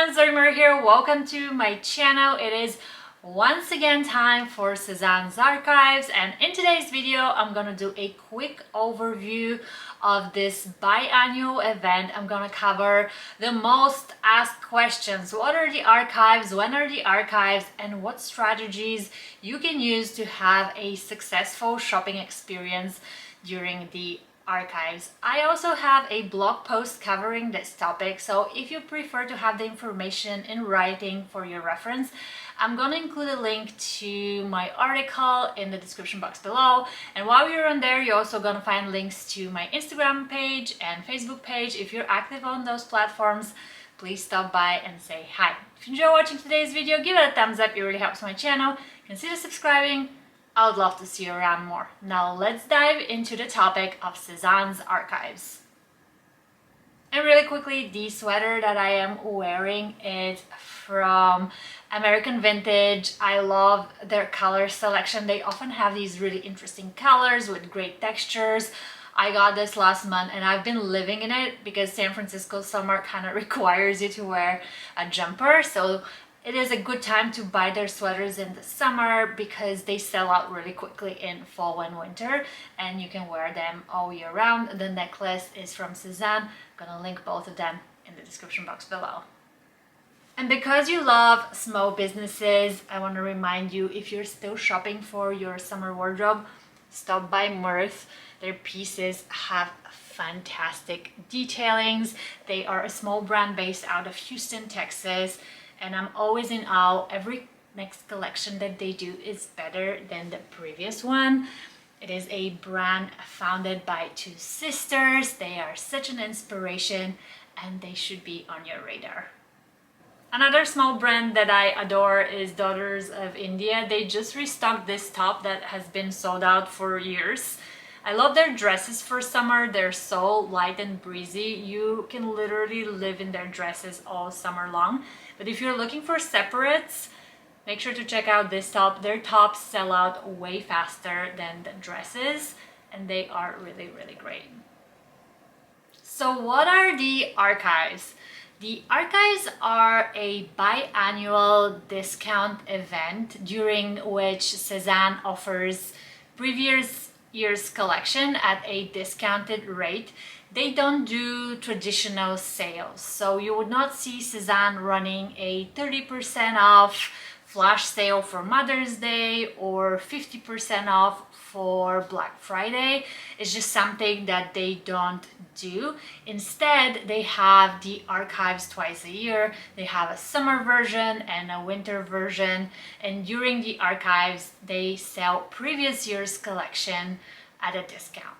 everyone, Mirth here. Welcome to my channel. It is once again time for Sezane's Archives, and in today's video I'm gonna do a quick overview of this biannual event. I'm gonna cover the most asked questions. What are the archives? When are the archives? And what strategies you can use to have a successful shopping experience during the archives. I also have a blog post covering this topic, so if you prefer to have the information in writing for your reference, I'm gonna include a link to my article in the description box below. And while you're on there, you're also gonna find links to my Instagram page and Facebook page. If you're active on those platforms, please stop by and say hi. If you enjoy watching today's video, give it a thumbs up, it really helps my channel. Consider subscribing. I would love to see you around more. Now let's dive into the topic of Sezane's Archives. And really quickly, the sweater that I am wearing is from American Vintage. I love their color selection. They often have these really interesting colors with great textures. I got this last month and I've been living in it because San Francisco summer kind of requires you to wear a jumper. So it is a good time to buy their sweaters in the summer because they sell out really quickly in fall and winter, and you can wear them all year round. The necklace is from Sezane. I'm gonna link both of them in the description box below. And because you love small businesses, I want to remind you, if you're still shopping for your summer wardrobe, stop by Mirth. Their pieces have fantastic detailings. They are a small brand based out of Houston, Texas. And I'm always in awe. Every next collection that they do is better than the previous one. It is a brand founded by two sisters. They are such an inspiration and they should be on your radar. Another small brand that I adore is Daughters of India. They just restocked this top that has been sold out for years. I love their dresses for summer. They're so light and breezy. You can literally live in their dresses all summer long. But if you're looking for separates, make sure to check out this top. Their tops sell out way faster than the dresses, and they are really, really great. So what are the archives? The archives are a biannual discount event during which Sezane offers previous year's collection at a discounted rate. They don't do traditional sales, so you would not see Sezane running a 30% off flash sale for Mother's Day or 50% off for Black Friday. It's just something that they don't do. Instead, they have the archives twice a year. They have a summer version and a winter version, and during the archives they sell previous year's collection at a discount.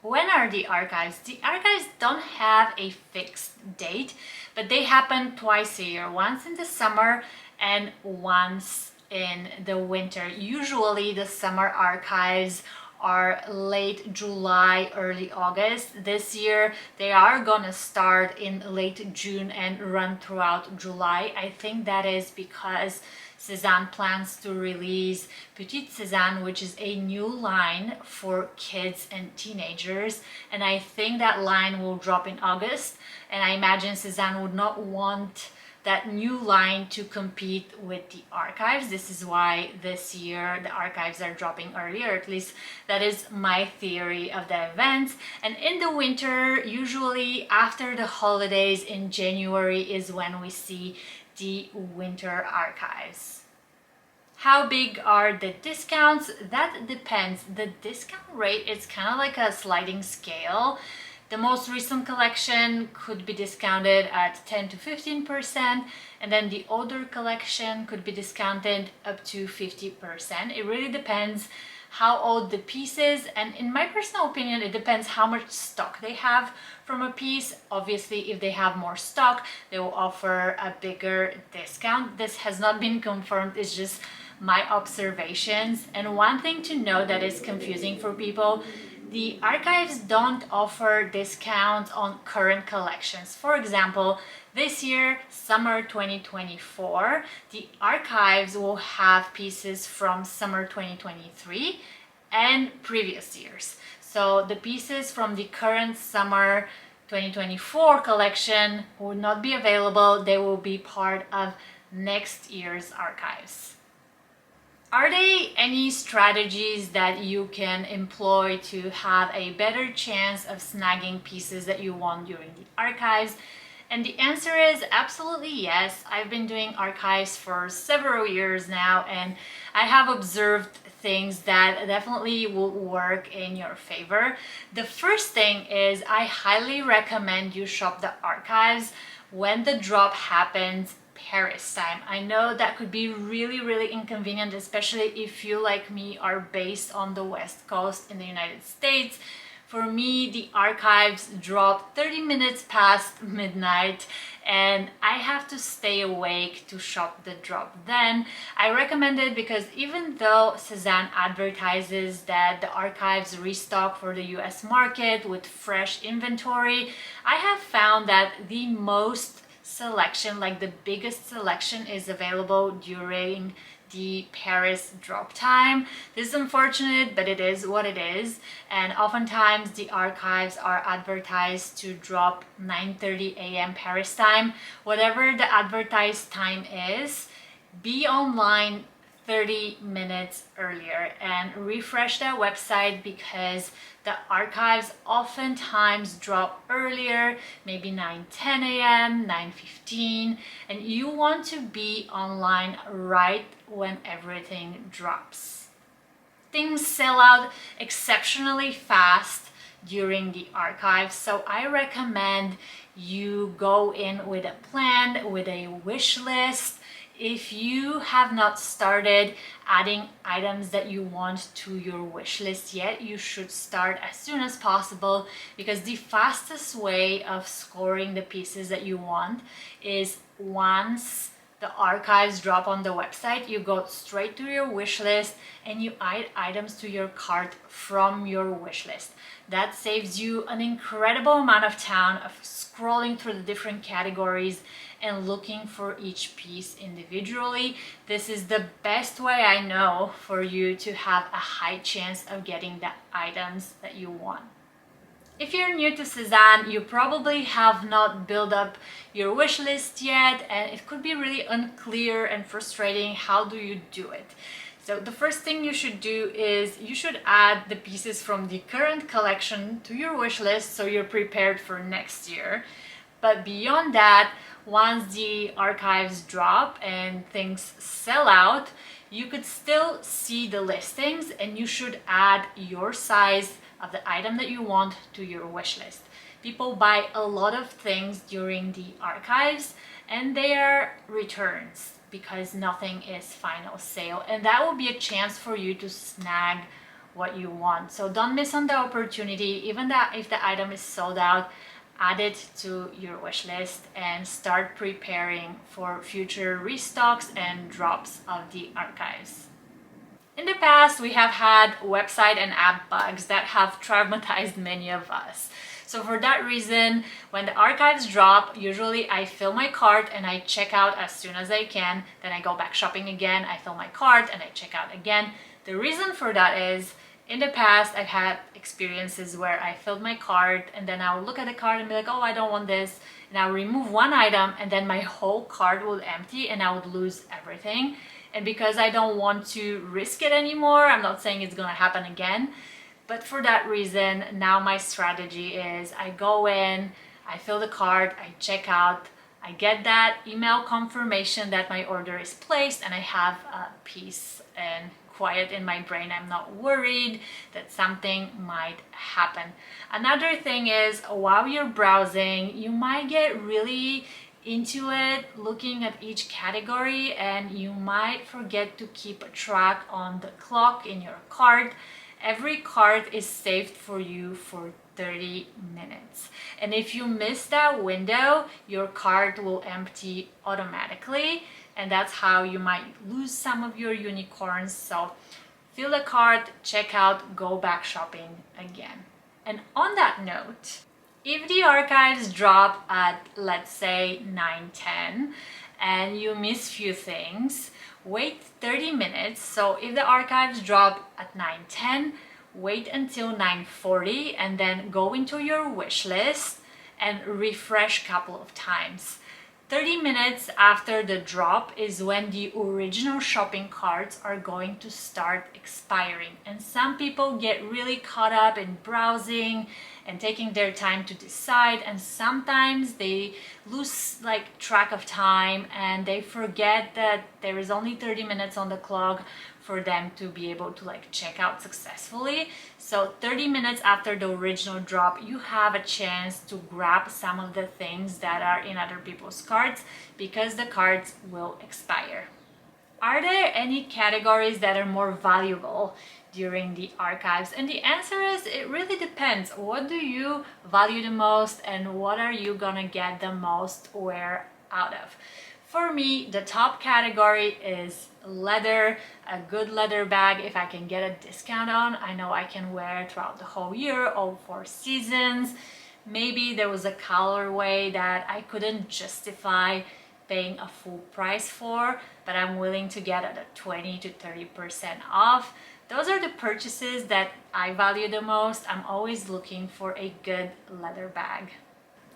When are the archives? The archives don't have a fixed date, but they happen twice a year, once in the summer and once in the winter. Usually the summer archives are late July, early August. This year they are gonna start in late June and run throughout July. I think that is because Sezane plans to release Petite Sezane, which is a new line for kids and teenagers, and I think that line will drop in August, and I imagine Sezane would not want that new line to compete with the archives. This is why this year the archives are dropping earlier. At least that is my theory of the event. And in the winter, usually after the holidays in January is when we see the winter archives. How big are the discounts? That depends. The discount rate is kind of like a sliding scale. The most recent collection could be discounted at 10 to 15%, and then the older collection could be discounted up to 50%. It really depends how old the piece is, and in my personal opinion, it depends how much stock they have from a piece. Obviously, if they have more stock, they will offer a bigger discount. This has not been confirmed, it's just my observations. And one thing to note that is confusing for people, the archives don't offer discounts on current collections. For example, this year, summer 2024, the archives will have pieces from summer 2023 and previous years. So the pieces from the current summer 2024 collection will not be available. They will be part of next year's archives. Are there any strategies that you can employ to have a better chance of snagging pieces that you want during the archives? And the answer is absolutely yes. I've been doing archives for several years now, and I have observed things that definitely will work in your favor. The first thing is I highly recommend you shop the archives when the drop happens Paris time. I know that could be really inconvenient, especially if you, like me, are based on the West Coast in the United States. For me, the archives drop 30 minutes past midnight and I have to stay awake to shop the drop then. I recommend it because even though Sezane advertises that the archives restock for the US market with fresh inventory, I have found that the most selection, like the biggest selection, is available during the Paris drop time. This is unfortunate, but it is what it is. And oftentimes the archives are advertised to drop 9:30 a.m. Paris time. Whatever the advertised time is, be online 30 minutes earlier and refresh their website because the archives oftentimes drop earlier, maybe 9:10 a.m., 9:15, and you want to be online right when everything drops. Things sell out exceptionally fast during the archives, so I recommend you go in with a plan, with a wish list. If you have not started adding items that you want to your wish list yet, you should start as soon as possible, because the fastest way of scoring the pieces that you want is once the archives drop on the website, you go straight to your wish list and you add items to your cart from your wish list. That saves you an incredible amount of time of scrolling through the different categories and looking for each piece individually. This is the best way I know for you to have a high chance of getting the items that you want. If you're new to Sezane, you probably have not built up your wish list yet, and it could be really unclear and frustrating. How do you do it? So the first thing you should do is you should add the pieces from the current collection to your wish list so you're prepared for next year. But beyond that, once the archives drop and things sell out, you could still see the listings and you should add your size of the item that you want to your wish list. People buy a lot of things during the archives and they are returns because nothing is final sale, and that will be a chance for you to snag what you want. So don't miss on the opportunity. Even that if the item is sold out, add it to your wish list and start preparing for future restocks and drops of the archives. In the past, we have had website and app bugs that have traumatized many of us. So for that reason, when the archives drop, usually I fill my cart and I check out as soon as I can. Then I go back shopping again, I fill my cart and I check out again. The reason for that is, in the past, I've had experiences where I filled my cart and then I'll look at the cart and be like, oh, I don't want this. And I'll remove one item and then my whole cart would empty and I would lose everything. And because I don't want to risk it anymore, I'm not saying it's gonna happen again, but for that reason, now my strategy is I go in, I fill the cart, I check out, I get that email confirmation that my order is placed, and I have peace and quiet in my brain. I'm not worried that something might happen. Another thing is, while you're browsing, you might get really into it, looking at each category, and you might forget to keep a track on the clock in your cart. Every cart is saved for you for 30 minutes, and if you miss that window, your cart will empty automatically, and that's how you might lose some of your unicorns. So fill the cart, check out, go back shopping again. And on that note, if the archives drop at, let's say, 9:10 and you miss few things, wait 30 minutes. So if the archives drop at 9:10, wait until 9:40 and then go into your wish list and refresh a couple of times. 30 minutes after the drop is when the original shopping carts are going to start expiring, and some people get really caught up in browsing and taking their time to decide, and sometimes they lose track of time and they forget that there is only 30 minutes on the clock for them to be able to check out successfully. So 30 minutes after the original drop, you have a chance to grab some of the things that are in other people's carts because the carts will expire. Are there any categories that are more valuable during the archives? And the answer is it really depends. What do you value the most and what are you gonna get the most wear out of? For me, the top category is leather, a good leather bag if I can get a discount on. I know I can wear throughout the whole year, all 4 seasons. Maybe there was a colorway that I couldn't justify paying a full price for, but I'm willing to get at a 20 to 30% off. Those are the purchases that I value the most. I'm always looking for a good leather bag.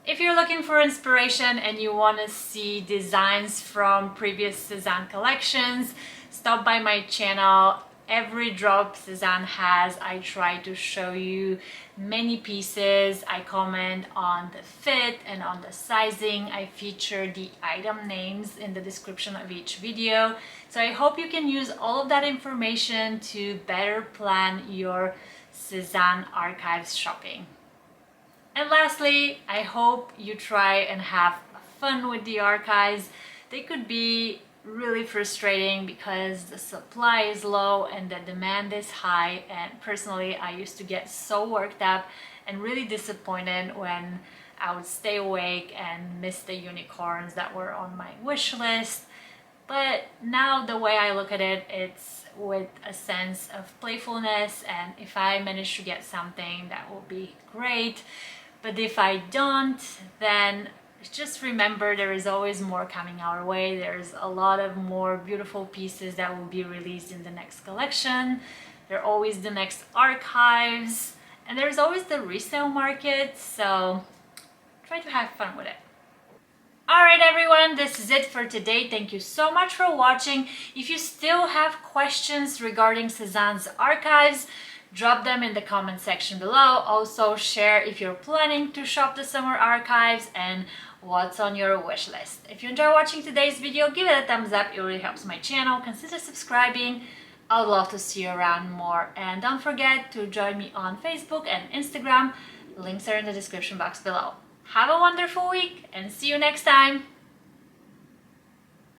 If you're looking for inspiration and you want to see designs from previous Sezane collections, stop by my channel. Every drop Sezane has, I try to show you many pieces. I comment on the fit and on the sizing. I feature the item names in the description of each video. So I hope you can use all of that information to better plan your Sezane archives shopping. And lastly, I hope you try and have fun with the archives. They could be really frustrating because the supply is low and the demand is high, and personally I used to get so worked up and really disappointed when I would stay awake and miss the unicorns that were on my wish list. But now the way I look at it, it's with a sense of playfulness, and if I manage to get something, that will be great. But if I don't, then just remember there is always more coming our way. There's a lot of more beautiful pieces that will be released in the next collection. There are always the next archives, and there's always the resale market, so try to have fun with it. Alright everyone, this is it for today. Thank you so much for watching. If you still have questions regarding Sezane's archives, drop them in the comment section below. Also share if you're planning to shop the summer archives and what's on your wish list. If you enjoyed watching today's video, give it a thumbs up. It really helps my channel. Consider subscribing. I would love to see you around more. And don't forget to join me on Facebook and Instagram. Links are in the description box below. Have a wonderful week and see you next time.